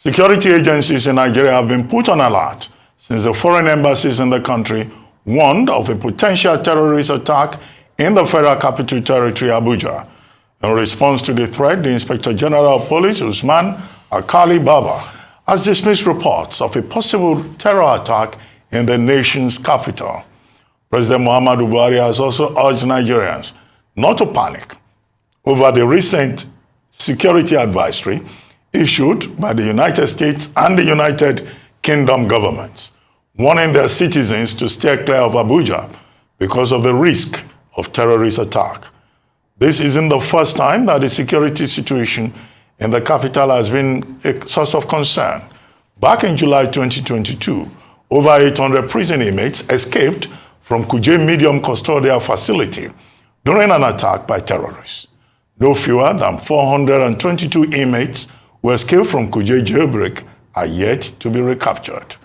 Security agencies in Nigeria have been put on alert since the foreign embassies in the country warned of a potential terrorist attack in the Federal Capital Territory, Abuja. In response to the threat, the Inspector General of Police, Usman Alkali Baba, has dismissed reports of a possible terror attack in the nation's capital. President Muhammadu Buhari has also urged Nigerians not to panic over the recent security advisory issued by the United States and the United Kingdom governments, warning their citizens to steer clear of Abuja because of the risk of terrorist attack. This isn't the first time that the security situation in the capital has been a source of concern. Back in July 2022, over 800 prison inmates escaped from Kuje Medium Custodial Facility during an attack by terrorists. No fewer than 422 inmates who escaped from Kuje jailbreak are yet to be recaptured.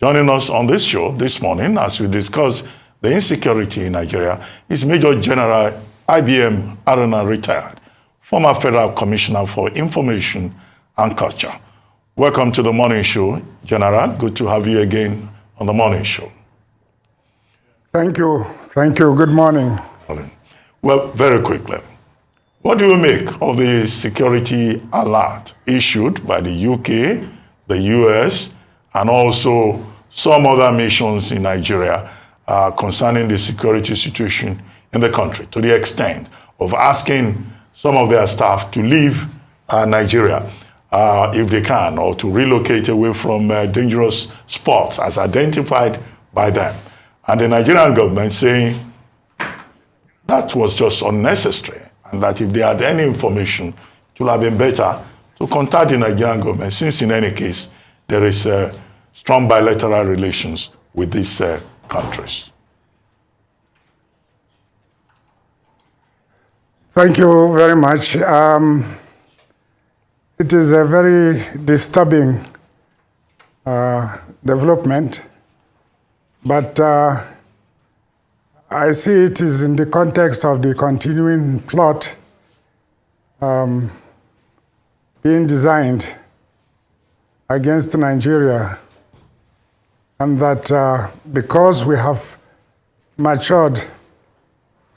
Joining us on this show this morning as we discuss the insecurity in Nigeria is Major General IBM Haruna, retired, former Federal Commissioner for Information and Culture. Welcome to the morning show, General. Good to have you again on the morning show. Thank you. Thank you. Good morning. Well, very quickly, what do you make of the security alert issued by the UK, the US, and also some other nations in Nigeria concerning the security situation in the country, to the extent of asking some of their staff to leave Nigeria if they can, or to relocate away from dangerous spots as identified by them? And the Nigerian government saying that was just unnecessary, and that if they had any information, it would have been better to contact the Nigerian government, since in any case, there is strong bilateral relations with these countries. Thank you very much. It is a very disturbing development, but I see it is in the context of the continuing plot being designed against Nigeria, and that because we have matured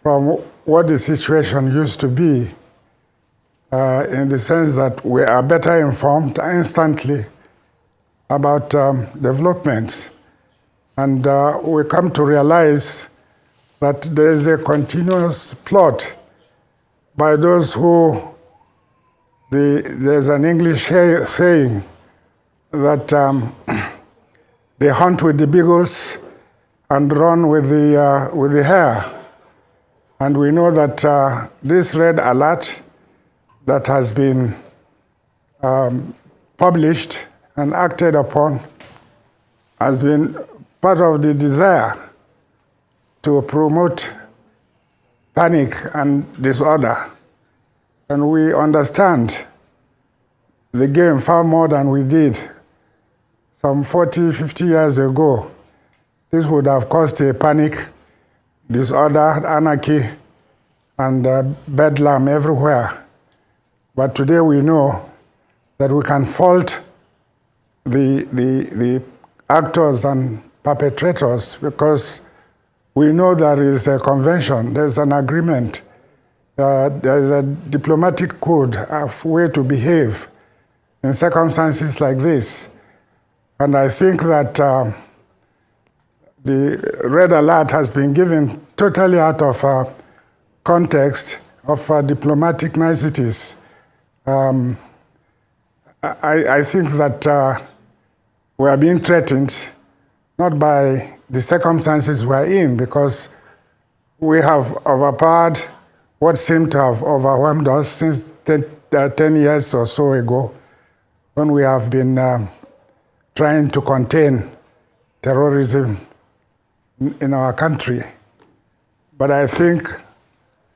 from what the situation used to be, in the sense that we are better informed instantly about developments, and we come to realize that there is a continuous plot by those who, there's an English saying that they hunt with the beagles and run with the hare. And we know that this red alert that has been published and acted upon has been part of the desire to promote panic and disorder. And we understand the game far more than we did some 40, 50 years ago. This would have caused a panic, disorder, anarchy, and bedlam everywhere. But today we know that we can fault the actors and perpetrators, because we know there is a convention, there's an agreement, there is a diplomatic code of way to behave in circumstances like this. And I think that the red alert has been given totally out of context of diplomatic niceties. I think that we are being threatened not by the circumstances we are in, because we have overpowered what seemed to have overwhelmed us since 10 years or so ago, when we have been trying to contain terrorism in our country. But I think,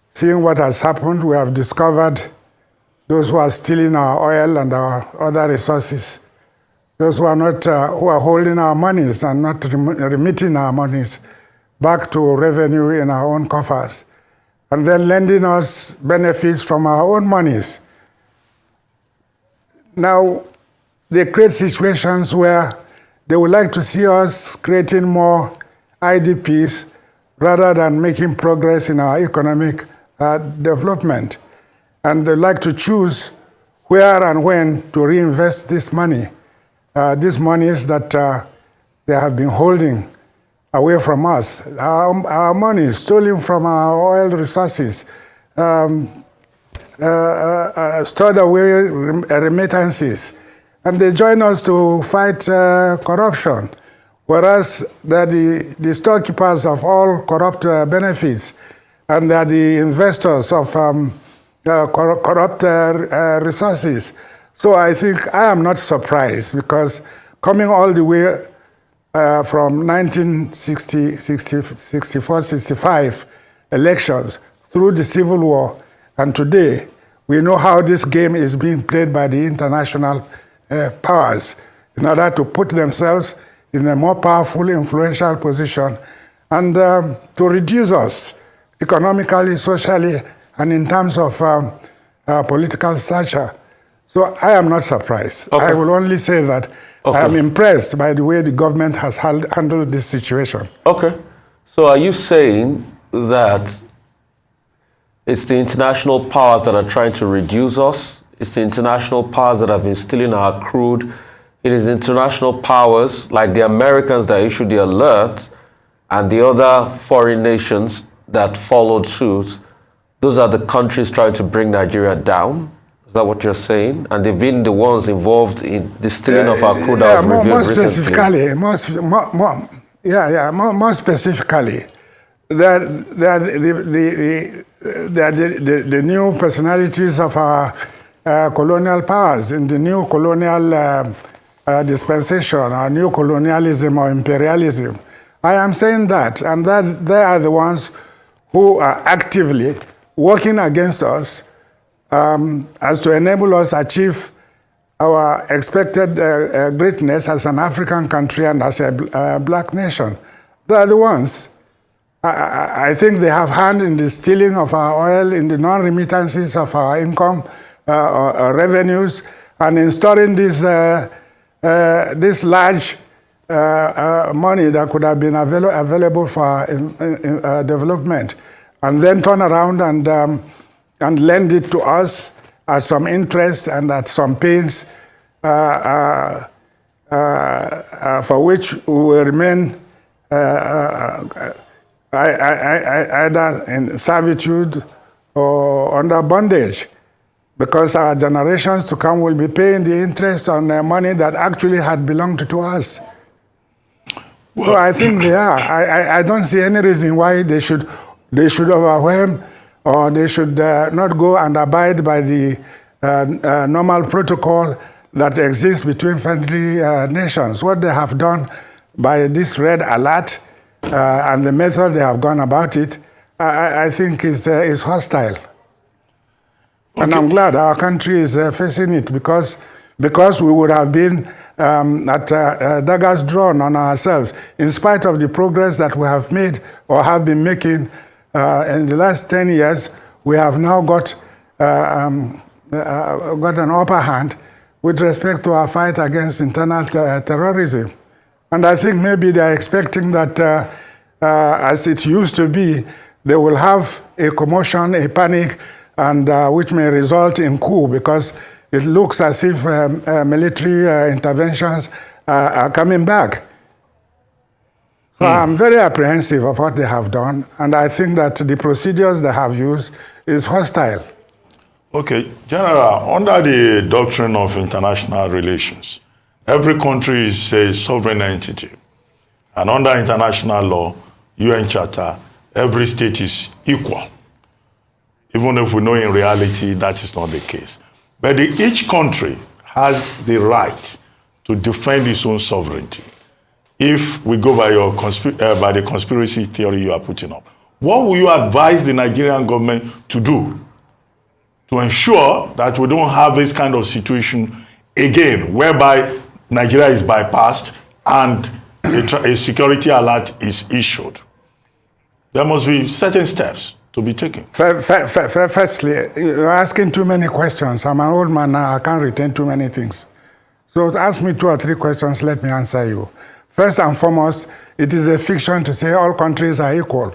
seeing what has happened, we have discovered those who are stealing our oil and our other resources, those who are not, who are holding our monies and not remitting our monies back to revenue in our own coffers, and then lending us benefits from our own monies. Now, they create situations where they would like to see us creating more IDPs rather than making progress in our economic development. And they like to choose where and when to reinvest this money. These monies that they have been holding away from us. Our money is stolen from our oil resources, stored away remittances, and they join us to fight corruption, whereas they're the storekeepers of all corrupt benefits, and they're the investors of corrupt resources. So I think I am not surprised, because coming all the way from 1960, 64, 65 elections through the Civil War, and today, we know how this game is being played by the international powers in order to put themselves in a more powerful, influential position, and to reduce us economically, socially, and in terms of political stature. So I am not surprised. Okay. I will only say that I am impressed by the way the government has handled this situation. Okay. So are you saying that it's the international powers that are trying to reduce us? It's the international powers that have been stealing our crude? It is international powers like the Americans that issued the alert and the other foreign nations that followed suit? Those are the countries trying to bring Nigeria down? Is that what you're saying? And they've been the ones involved in the stealing of our crude that was revealed more recently. specifically, more specifically, the new personalities of our colonial powers in the new colonial dispensation, or new colonialism or imperialism. I am saying that, and that they are the ones who are actively working against us as to enable us achieve our expected greatness as an African country and as a black nation. They are the ones. I think they have hand in the stealing of our oil, in the non-remittances of our income, revenues, and in storing this large money that could have been available for development, and then turn around and lend it to us at some interest and at some pains, for which we will remain either in servitude or under bondage, because our generations to come will be paying the interest on money that actually had belonged to us. Well, so I think they are. I don't see any reason why they should overwhelm, or they should not go and abide by the normal protocol that exists between friendly nations. What they have done by this red alert and the method they have gone about it, I think is hostile. Okay. And I'm glad our country is facing it, because we would have been at daggers drawn on ourselves, in spite of the progress that we have made or have been making in the last 10 years. We have now got an upper hand with respect to our fight against internal terrorism. And I think maybe they're expecting that, as it used to be, they will have a commotion, a panic, and which may result in coup, because it looks as if military interventions are coming back. So I'm very apprehensive of what they have done, and I think that the procedures they have used is hostile. Okay, General, under the doctrine of international relations, every country is a sovereign entity. And under international law, UN Charter, every state is equal. Even if we know in reality that is not the case. But each country has the right to defend its own sovereignty. If we go by by the conspiracy theory you are putting up, what will you advise the Nigerian government to do to ensure that we don't have this kind of situation again, whereby Nigeria is bypassed and a security alert is issued? There must be certain steps to be taken. Firstly, you're asking too many questions. I'm an old man now, I can't retain too many things. So ask me 2 or 3 questions, let me answer you. First and foremost, it is a fiction to say all countries are equal.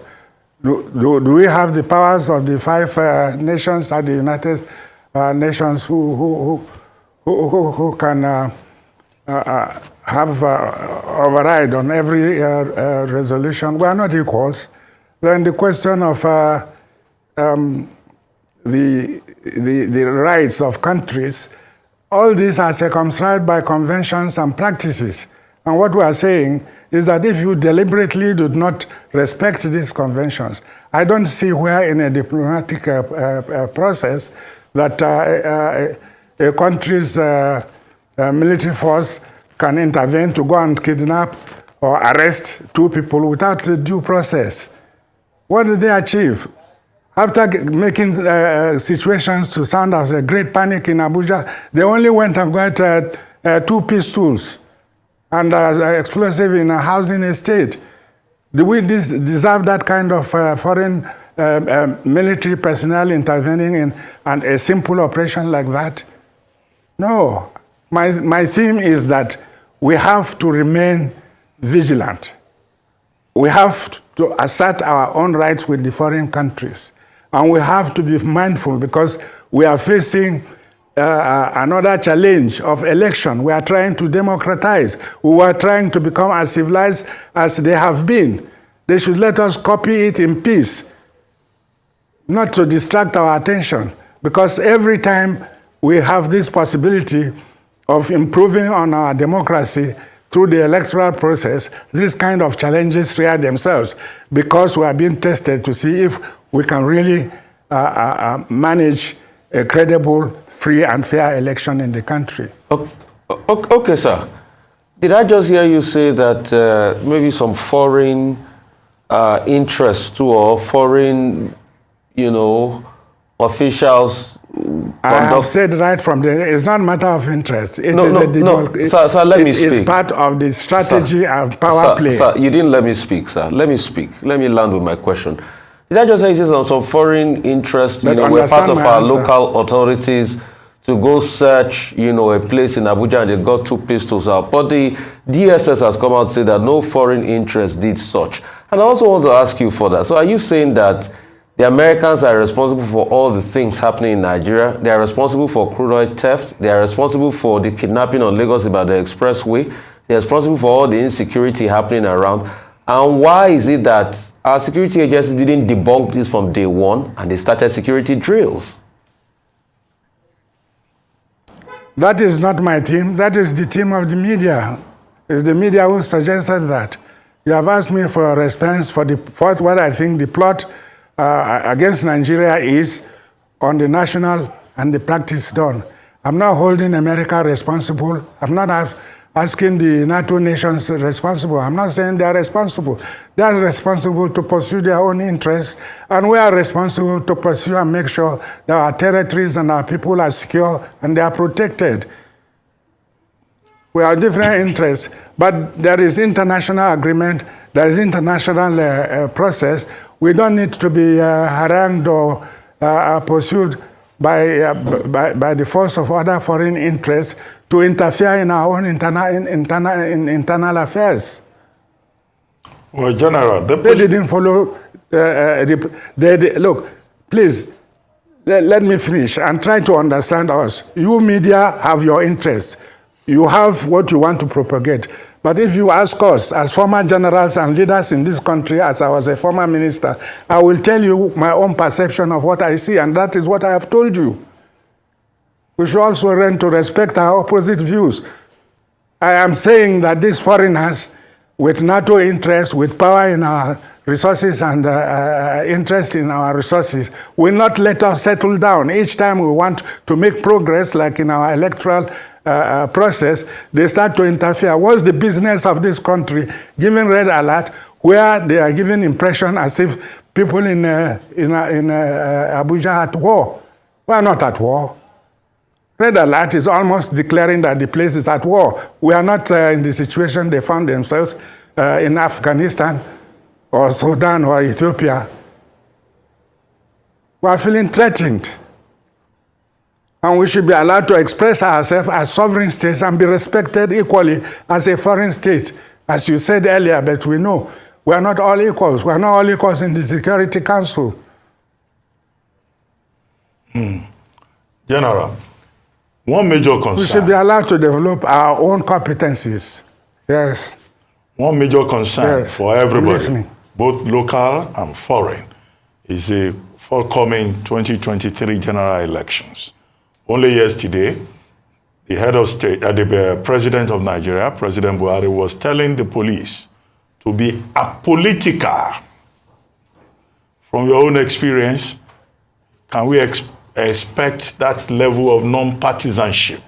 Do we have the powers of the 5 nations at the United Nations who can have override on every resolution? We are not equals. Then the question of the rights of countries, all these are circumscribed by conventions and practices. And what we are saying is that if you deliberately do not respect these conventions, I don't see where in a diplomatic process that a country's military force can intervene to go and kidnap or arrest 2 people without due process. What did they achieve? After making situations to sound as a great panic in Abuja, they only went and got 2 pistols and explosive in a housing estate. Do we deserve that kind of foreign military personnel intervening in a simple operation like that? No. My theme is that we have to remain vigilant. We have to assert our own rights with the foreign countries. And we have to be mindful because we are facing another challenge of election. We are trying to democratize. We are trying to become as civilized as they have been. They should let us copy it in peace, not to distract our attention. Because every time we have this possibility of improving on our democracy through the electoral process, these kind of challenges rear themselves because we are being tested to see if we can really manage a credible, free and fair election in the country. Okay, sir. Did I just hear you say that maybe some foreign interests too, or foreign, officials? I have said right from the, it's not a matter of interest. It Sir, let me speak. It's part of the strategy and power play. Sir, you didn't let me speak, sir. Let me speak. Let me land with my question. Did I just say some foreign interest, we're part of our local authorities to go search, a place in Abuja and they got 2 pistols out. But the DSS has come out and said that no foreign interest did such. And I also want to ask you for that. So are you saying that the Americans are responsible for all the things happening in Nigeria? They are responsible for crude oil theft. They are responsible for the kidnapping on Lagos-Ibadan Expressway. They are responsible for all the insecurity happening around. And why is it that our security agencies didn't debunk this from day one and they started security drills? That is not my team. That is the team of the media. It's the media who suggested that. You have asked me for a response for what I think the plot against Nigeria is on the national and the practice done. I'm not holding America responsible. I'm not asking the NATO nations responsible. I'm not saying they are responsible. They are responsible to pursue their own interests, and we are responsible to pursue and make sure that our territories and our people are secure and they are protected. We have different interests, but there is international agreement, there is international process. We don't need to be harangued or pursued by the force of other foreign interests to interfere in our own internal affairs. Well, General, they didn't follow. Look, please, let me finish and try to understand us. You media have your interests. You have what you want to propagate. But if you ask us, as former generals and leaders in this country, as I was a former minister, I will tell you my own perception of what I see, and that is what I have told you. We should also learn to respect our opposite views. I am saying that these foreigners, with NATO interests, with power in our resources and interest in our resources, will not let us settle down. Each time we want to make progress, like in our electoral process, they start to interfere. What's the business of this country giving red alert where they are giving impression as if people in Abuja are at war? We are not at war. Red alert is almost declaring that the place is at war. We are not in the situation they found themselves in Afghanistan or Sudan or Ethiopia. We are feeling threatened. And we should be allowed to express ourselves as sovereign states and be respected equally as a foreign state. As you said earlier, but we know we are not all equals. We are not all equals in the Security Council. General, one major concern. We should be allowed to develop our own competencies. Yes. One major concern Yes. for everybody, Listening. both local and foreign, is the forthcoming 2023 general elections. Only yesterday, the head of state, the president of Nigeria, President Buhari, was telling the police to be apolitical. From your own experience, can we expect that level of non-partisanship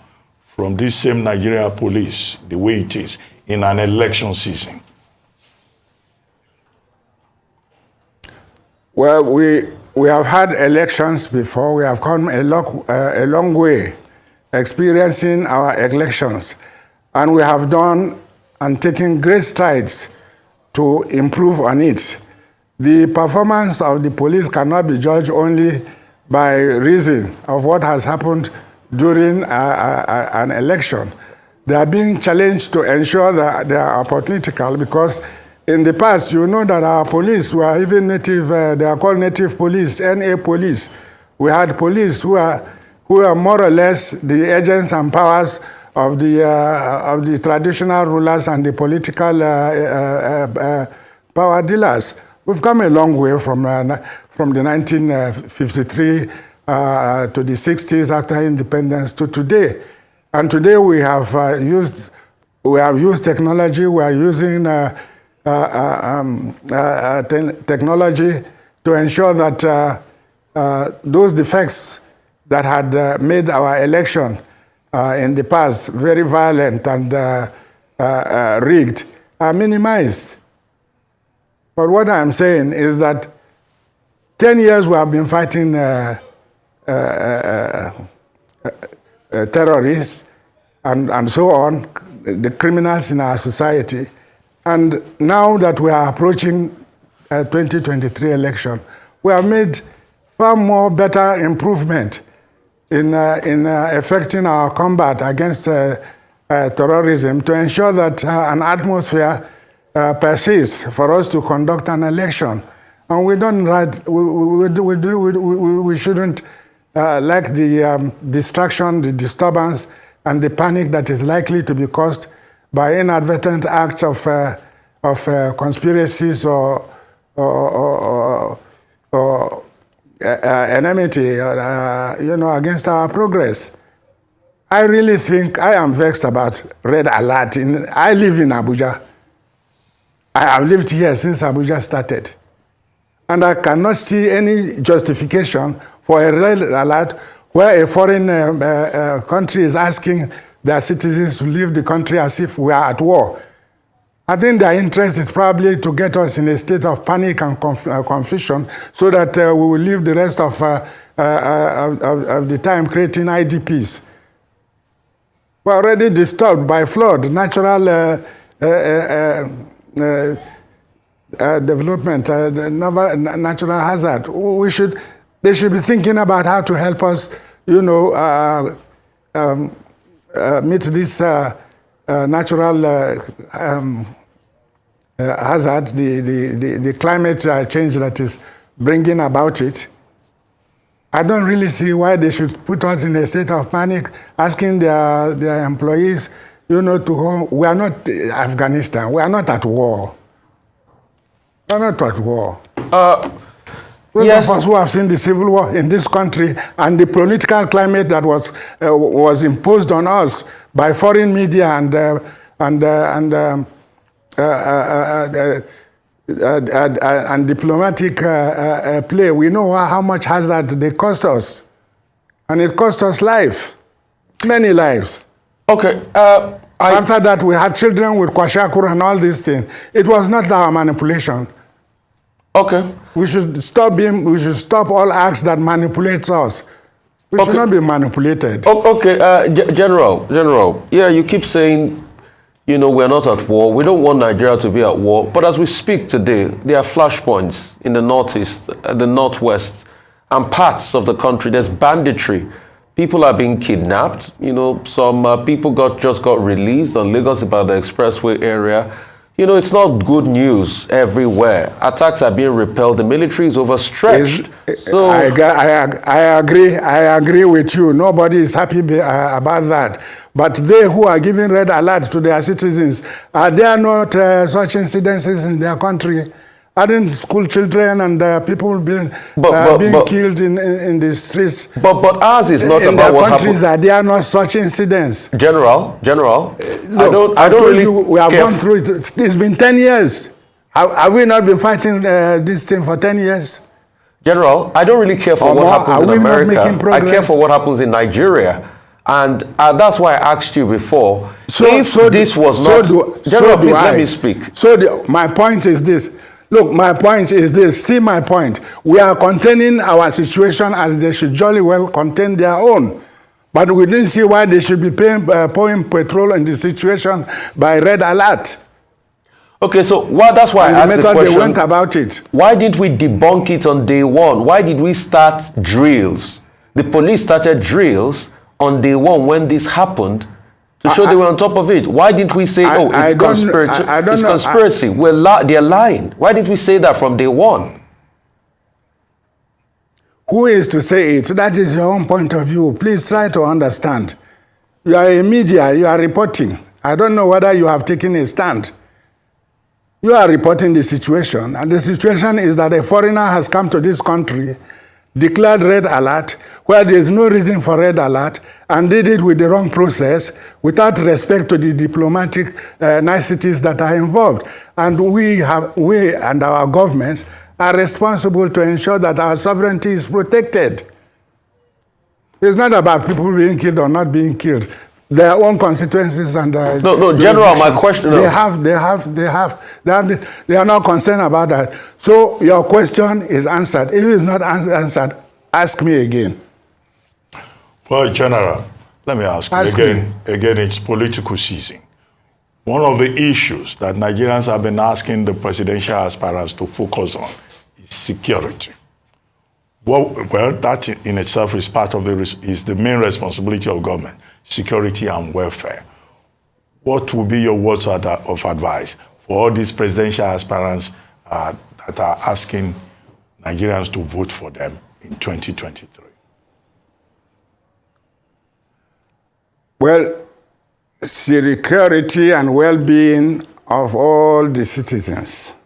from this same Nigeria police, the way it is, in an election season? Well, we have had elections before. We have come a long way experiencing our elections. And we have done and taken great strides to improve on it. The performance of the police cannot be judged only by reason of what has happened during an election. They are being challenged to ensure that they are apolitical, because in the past, you know that our police were even native, they are called native police, NA police. We had police who are more or less the agents and powers of the traditional rulers and the political power dealers. We've come a long way from the 1953 to the 60s after independence to today. And today we have used technology. We are using technology to ensure that those defects that had made our election in the past very violent and rigged are minimized. But what I'm saying is that 10 years we have been fighting terrorists and so on, the criminals in our society. And now that we are approaching 2023 election, we have made far more better improvement in effecting our combat against terrorism to ensure that an atmosphere persists for us to conduct an election. And we don't we shouldn't like the distraction, the disturbance, and the panic that is likely to be caused by inadvertent acts of conspiracies or enmity, against our progress. I really think I am vexed about red alert. I live in Abuja. I have lived here since Abuja started. And I cannot see any justification for a red alert where a foreign country is asking their citizens to leave the country as if we are at war. I think their interest is probably to get us in a state of panic and confusion so that we will live the rest of the time creating IDPs. We're already disturbed by flood, natural development, natural hazard. They should be thinking about how to help us, meet this natural hazard, the climate change that is bringing about it. I don't really see why they should put us in a state of panic, asking their employees, to go. We are not Afghanistan. We are not at war. We are not at war. Those of us who have seen the civil war in this country and the political climate that was imposed on us by foreign media and diplomatic play, we know how much hazard they cost us. And it cost us life, many lives. Okay. After that, we had children with kwashiorkor and all these things. It was not our manipulation. Okay. We should stop all acts that manipulates us. We should not be manipulated. Okay, General, yeah, you keep saying, we're not at war. We don't want Nigeria to be at war. But as we speak today, there are flashpoints in the northeast, the northwest, and parts of the country. There's banditry. People are being kidnapped. You know, some people just got released on Lagos about the expressway area. You know, it's not good news everywhere. Attacks are being repelled. The military is overstretched. So I agree with you. Nobody is happy about that. But they who are giving red alert to their citizens, are there not such incidences in their country? Aren't school children and people being killed in the streets? But ours is not in about what countries, happened. are there not such incidents? General, Look, I don't really we have care gone through it. It's been 10 years. Have we not been fighting this thing for 10 years? General, I don't really care for what happens in America. I care for what happens in Nigeria. And that's why I asked you before, let me speak. My point is this. Look, my point is this. See my point. We are containing our situation as they should jolly well contain their own. But we didn't see why they should be pouring petrol in the situation by red alert. Okay, so that's why I asked the question. They went about it. Why didn't we debunk it on day one? Why did we start drills? The police started drills on day one when this happened to show they were on top of it. Why didn't we say, it's conspiracy? They're lying. Why didn't we say that from day one? Who is to say it? That is your own point of view. Please try to understand. You are a media, you are reporting. I don't know whether you have taken a stand. You are reporting the situation, and the situation is that a foreigner has come to this country, declared red alert, where there is no reason for red alert, and did it with the wrong process, without respect to the diplomatic niceties that are involved. And we and our governments are responsible to ensure that our sovereignty is protected. It's not about people being killed or not being killed. Their own constituencies and no, General, my question. They are not concerned about that. So your question is answered. If it's not answered, ask me again. Well, General, let me ask you again. It's political season. One of the issues that Nigerians have been asking the presidential aspirants to focus on is security. Well, that in itself is part of the main responsibility of government. Security and welfare. What will be your words of advice for all these presidential aspirants that are asking Nigerians to vote for them in 2023? Well, security and well-being of all the citizens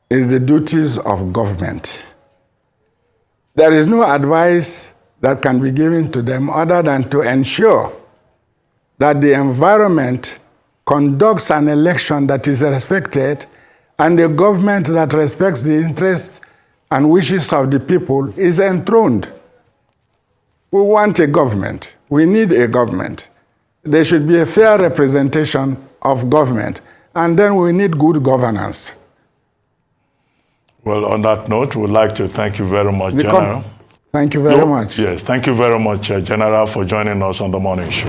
is the duties of government. There is no advice that can be given to them other than to ensure that the environment conducts an election that is respected and a government that respects the interests and wishes of the people is enthroned. We want a government. We need a government. There should be a fair representation of government, and then we need good governance. Well, on that note, we'd like to thank you very much, General. Thank you very much. Yes, thank you very much, General, for joining us on the morning show.